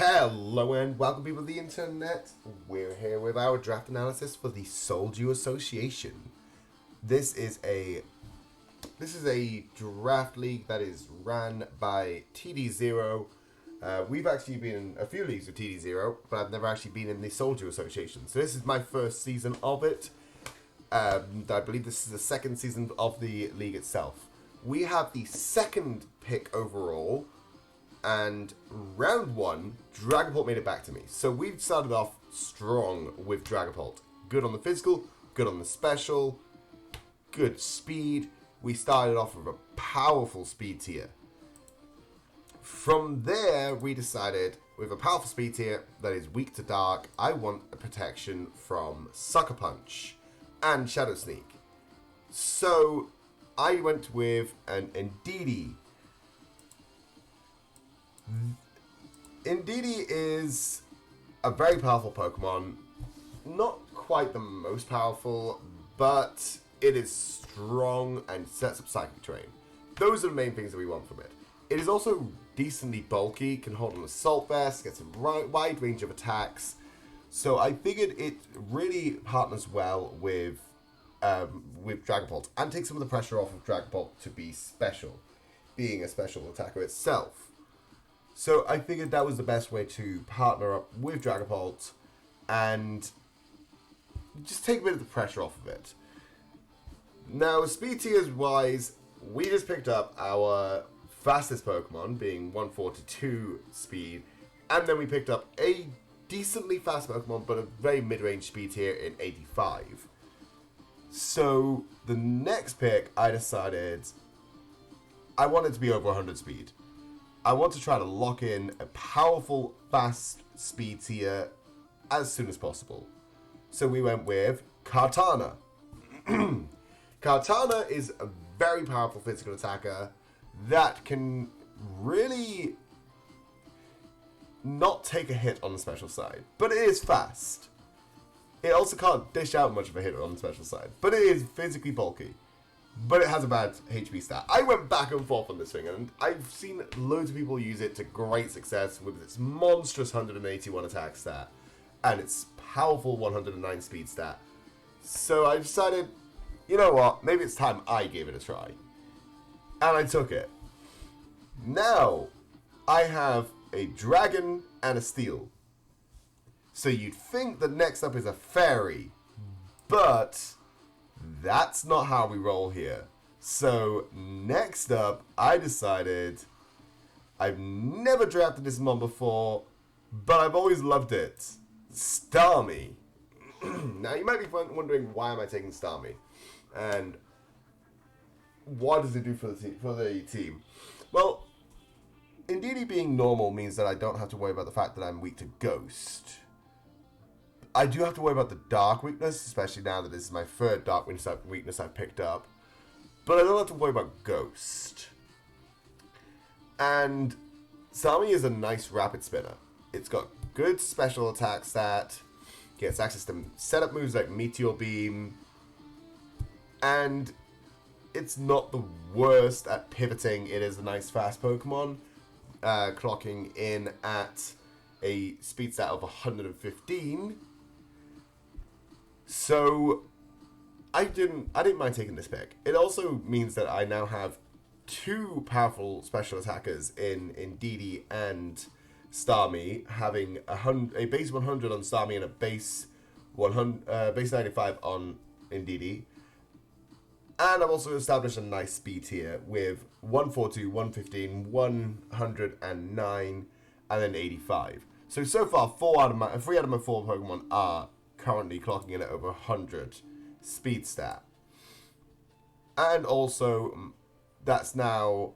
Hello and welcome people of the internet. We're here with our draft analysis for the Soldier Association. This is a draft league that is ran by TD0. We've actually been in a few leagues with TD0, but I've never actually been in the Soldier Association. So this is my first season of it. I believe this is the second season of the league itself. We have the second pick overall. And round one, Dragapult made it back to me. So we started off strong with Dragapult. Good on the physical, good on the special, good speed. We started off with a powerful speed tier. From there, we decided with a powerful speed tier that is weak to dark, I want a protection from Sucker Punch and Shadow Sneak. So I went with an Indeedee. Indeedee is a very powerful Pokemon. Not quite the most powerful, but it is strong and sets up Psychic Terrain. Those are the main things that we want from it. It is also decently bulky, can hold an Assault Vest, gets a wide range of attacks. So I figured it really partners well with Dragapult and takes some of the pressure off of Dragapult to be special, being a special attacker itself. So I figured that was the best way to partner up with Dragapult and just take a bit of the pressure off of it. Now, speed tiers wise, we just picked up our fastest Pokemon, being 142 speed, and then we picked up a decently fast Pokemon, but a very mid-range speed tier in 85. So the next pick, I decided I wanted to be over 100 speed. I want to try to lock in a powerful, fast speed tier as soon as possible. So we went with Kartana. Kartana is a very powerful physical attacker that can really not take a hit on the special side, but it is fast. It also can't dish out much of a hit on the special side, but it is physically bulky. But it has a bad HP stat. I went back and forth on this thing, and I've seen loads of people use it to great success with its monstrous 181 attack stat and its powerful 109 speed stat. So I decided, you know what, maybe it's time I gave it a try. And I took it. Now, I have a dragon and a steel. So you'd think that next up is a fairy, but that's not how we roll here. So next up, I decided I've never drafted this mon before, but I've always loved it. Starmie. Now you might be wondering, why am I taking Starmie, and what does it do for the team? Well, Indeedee being normal means that I don't have to worry about the fact that I'm weak to Ghost. I do have to worry about the dark weakness, especially now that this is my third dark weakness I've picked up. But I don't have to worry about Ghost. And Starmie is a nice rapid spinner. It's got good special attack stat, gets access to setup moves like Meteor Beam, and it's not the worst at pivoting. It is a nice fast Pokemon, clocking in at a speed stat of 115. So I didn't mind taking this pick. It also means that I now have two powerful special attackers in Indeedee and Starmie, having a base 100 on Starmie and a base 95 on Indeedee. And I've also established a nice speed tier with 142, 115, 109, and then 85. So far, 3 out of my 4 Pokemon are currently clocking in at over 100 speed stat. And also, that's now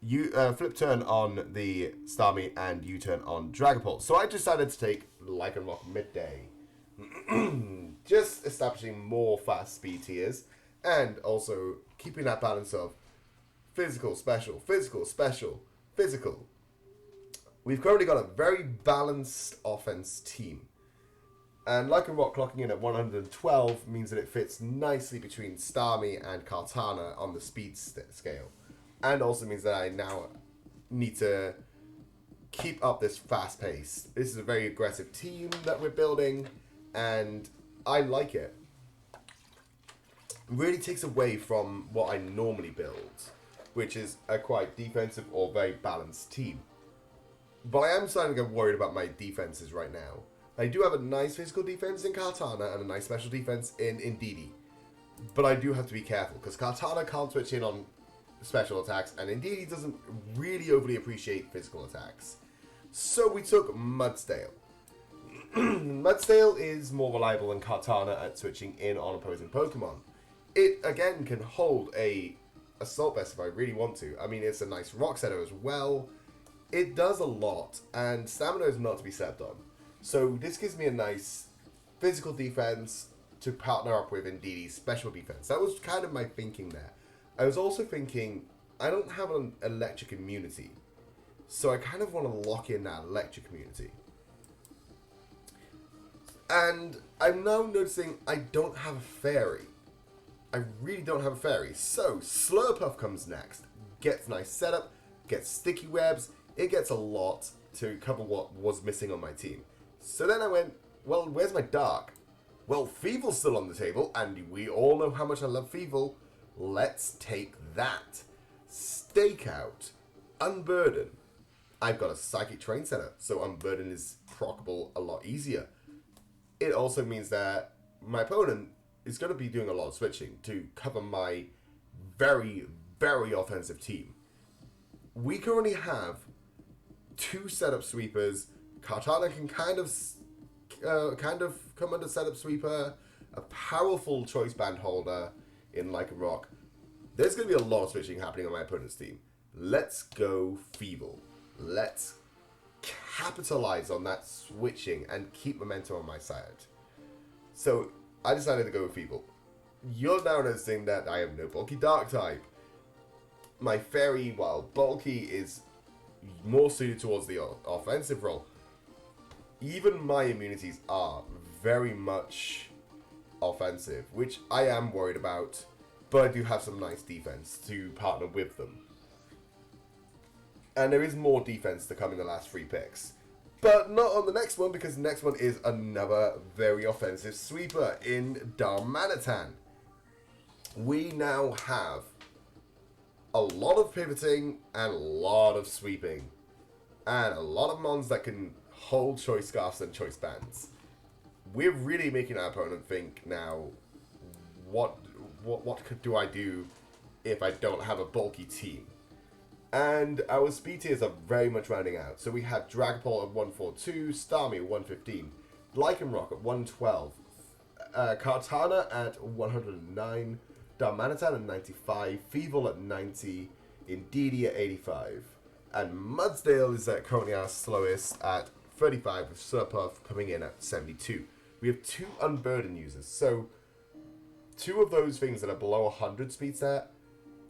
flip turn on the Starmie and U-turn on Dragapult. So I decided to take Lycanroc midday. Just establishing more fast speed tiers and also keeping that balance of physical, special, physical, special, physical. We've currently got a very balanced offense team. And Lycanroc clocking in at 112 means that it fits nicely between Starmie and Kartana on the speed scale. And also means that I now need to keep up this fast pace. This is a very aggressive team that we're building, and I like it. Really takes away from what I normally build, which is a quite defensive or very balanced team. But I am starting to get worried about my defenses right now. I do have a nice physical defense in Kartana and a nice special defense in Ndidi. But I do have to be careful, because Kartana can't switch in on special attacks, and Ndidi doesn't really overly appreciate physical attacks. So we took Mudsdale. Mudsdale is more reliable than Kartana at switching in on opposing Pokemon. It, again, can hold a Assault Vest if I really want to. I mean, it's a nice Rock Setter as well. It does a lot, and Stamina is not to be stepped on. So this gives me a nice physical defense to partner up with Ndidi's special defense. That was kind of my thinking there. I was also thinking, I don't have an electric immunity, so I kind of want to lock in that electric immunity. And I'm now noticing I don't have a fairy. I really don't have a fairy. So Slurpuff comes next. Gets nice setup, gets sticky webs. It gets a lot to cover what was missing on my team. So then I went, well, where's my Dark? Well, Feevel's still on the table, and we all know how much I love Feevel. Let's take that. Stakeout. Unburden. I've got a Psychic Train Center, so Unburden is proccable a lot easier. It also means that my opponent is going to be doing a lot of switching to cover my very, very offensive team. We currently have 2 setup sweepers. Kartana can kind of come under setup sweeper. A powerful choice band holder in Like a Rock. There's going to be a lot of switching happening on my opponent's team. Let's go Feeble. Let's capitalize on that switching and keep momentum on my side. So I decided to go with Feeble. You're now noticing that I have no bulky Dark type. My Fairy, while bulky, is more suited towards the offensive role. Even my immunities are very much offensive, which I am worried about, but I do have some nice defense to partner with them. And there is more defense to come in the last 3 picks. But not on the next one, because the next one is another very offensive sweeper in Darmanitan. We now have a lot of pivoting and a lot of sweeping. And a lot of mons that can hold choice scarfs and choice bands. We're really making our opponent think now, what do I do if I don't have a bulky team? And our speed tiers are very much rounding out. So we have Dragapult at 142, Starmie at 115, Lycanroc at 112, Kartana at 109, Darmanitan at 95, Feeble at 90, Indeedee at 85. And Mudsdale is currently our slowest at 35, with Slurpuff coming in at 72. We have 2 Unburden users, so 2 of those things that are below 100 speed stat,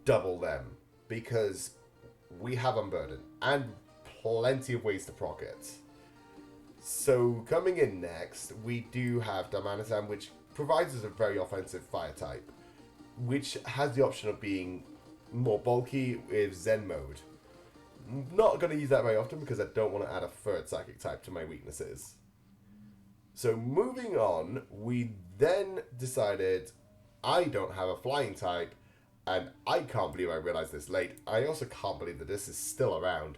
double them, because we have Unburden, and plenty of ways to proc it. So coming in next, we do have Darmanitan, which provides us a very offensive fire type, which has the option of being more bulky with Zen mode. Not going to use that very often because I don't want to add a 3rd psychic type to my weaknesses. So moving on, we then decided I don't have a flying type, and I can't believe I realized this late. I also can't believe that this is still around.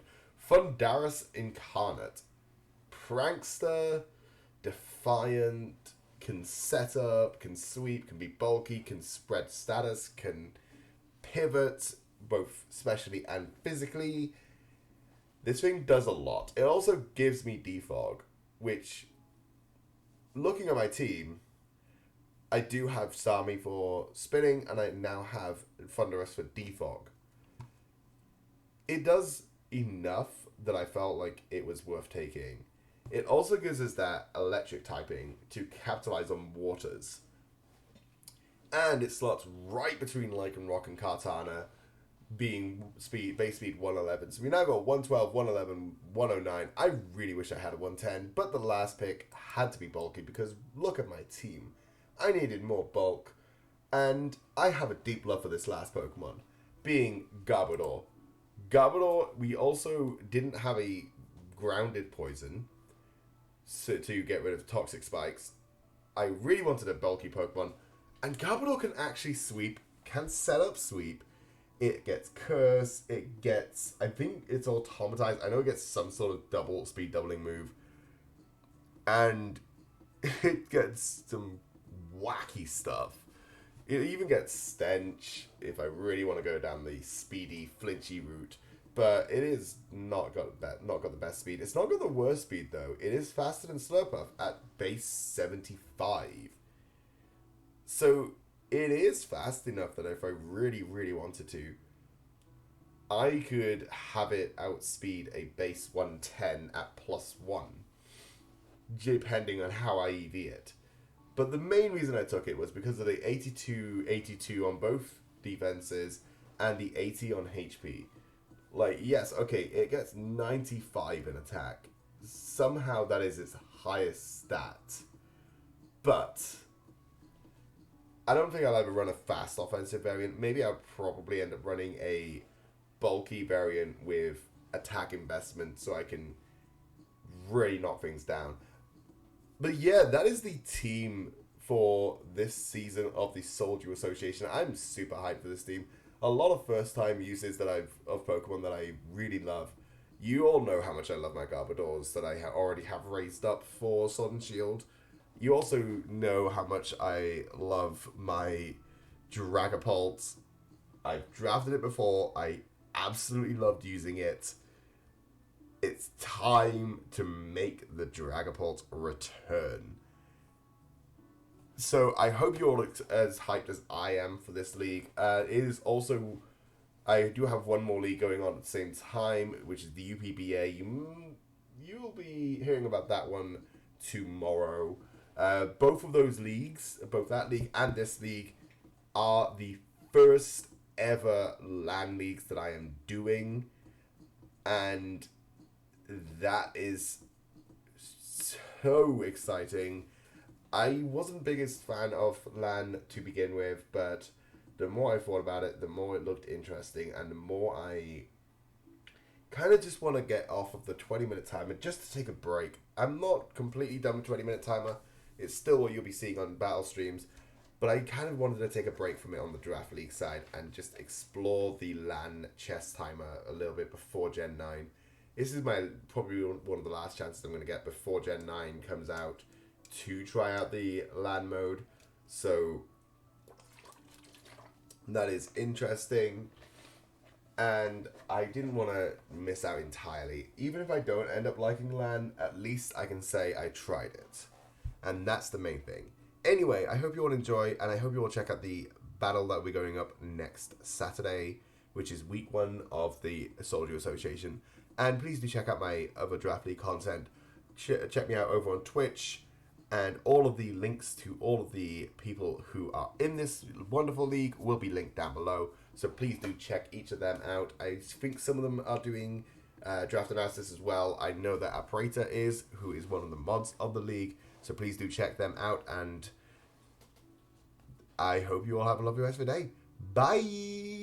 Fundaris Incarnate. Prankster, Defiant, can set up, can sweep, can be bulky, can spread status, can pivot, both specially and physically. This thing does a lot. It also gives me defog, which, looking at my team, I do have Starmie for spinning, and I now have Thunderous for defog. It does enough that I felt like it was worth taking. It also gives us that electric typing to capitalize on waters. And it slots right between Lycanroc and Kartana, being base speed 111. So we now got 112, 111, 109. I really wish I had a 110, but the last pick had to be bulky because look at my team. I needed more bulk, and I have a deep love for this last Pokemon, being Garbodor. Garbodor, we also didn't have a grounded poison to get rid of toxic spikes. I really wanted a bulky Pokemon, and Garbodor can actually sweep, can set up sweep. It gets Curse, it gets, I think it's Automatized, I know it gets some sort of speed doubling move, and it gets some wacky stuff. It even gets Stench, if I really want to go down the speedy, flinchy route. But it is not got the best speed. It's not got the worst speed, though. It is faster than Slurpuff at base 75. So it is fast enough that if I really, really wanted to, I could have it outspeed a base 110 at +1, depending on how I EV it. But the main reason I took it was because of the 82 on both defenses and the 80 on HP. Like, yes, okay, it gets 95 in attack. Somehow that is its highest stat. But I don't think I'll ever run a fast offensive variant. Maybe I'll probably end up running a bulky variant with attack investment so I can really knock things down. But yeah, that is the team for this season of the Soldier Association. I'm super hyped for this team. A lot of first-time uses of Pokemon that I really love. You all know how much I love my Garbodors that I already have raised up for Sword and Shield. You also know how much I love my Dragapult. I've drafted it before. I absolutely loved using it. It's time to make the Dragapult return. So I hope you're all as hyped as I am for this league. It is also, I do have one more league going on at the same time, which is the UPBA. You'll be hearing about that one tomorrow. Both of those leagues, both that league and this league, are the first ever LAN leagues that I am doing. And that is so exciting. I wasn't the biggest fan of LAN to begin with, but the more I thought about it, the more it looked interesting, and the more I kind of just want to get off of the 20-minute timer just to take a break. I'm not completely done with 20-minute timer. It's still what you'll be seeing on battle streams, but I kind of wanted to take a break from it on the Draft League side and just explore the LAN chess timer a little bit before Gen 9. This is probably one of the last chances I'm going to get before Gen 9 comes out to try out the LAN mode. So that is interesting. And I didn't want to miss out entirely. Even if I don't end up liking LAN, at least I can say I tried it. And that's the main thing. Anyway, I hope you all enjoy, and I hope you all check out the battle that we're going up next Saturday, which is week 1 of the Soldier Association. And please do check out my other Draft League content. Check me out over on Twitch. And all of the links to all of the people who are in this wonderful league will be linked down below. So please do check each of them out. I think some of them are doing draft analysis as well. I know that Operator is, who is one of the mods of the league. So please do check them out. And I hope you all have a lovely rest of the day. Bye!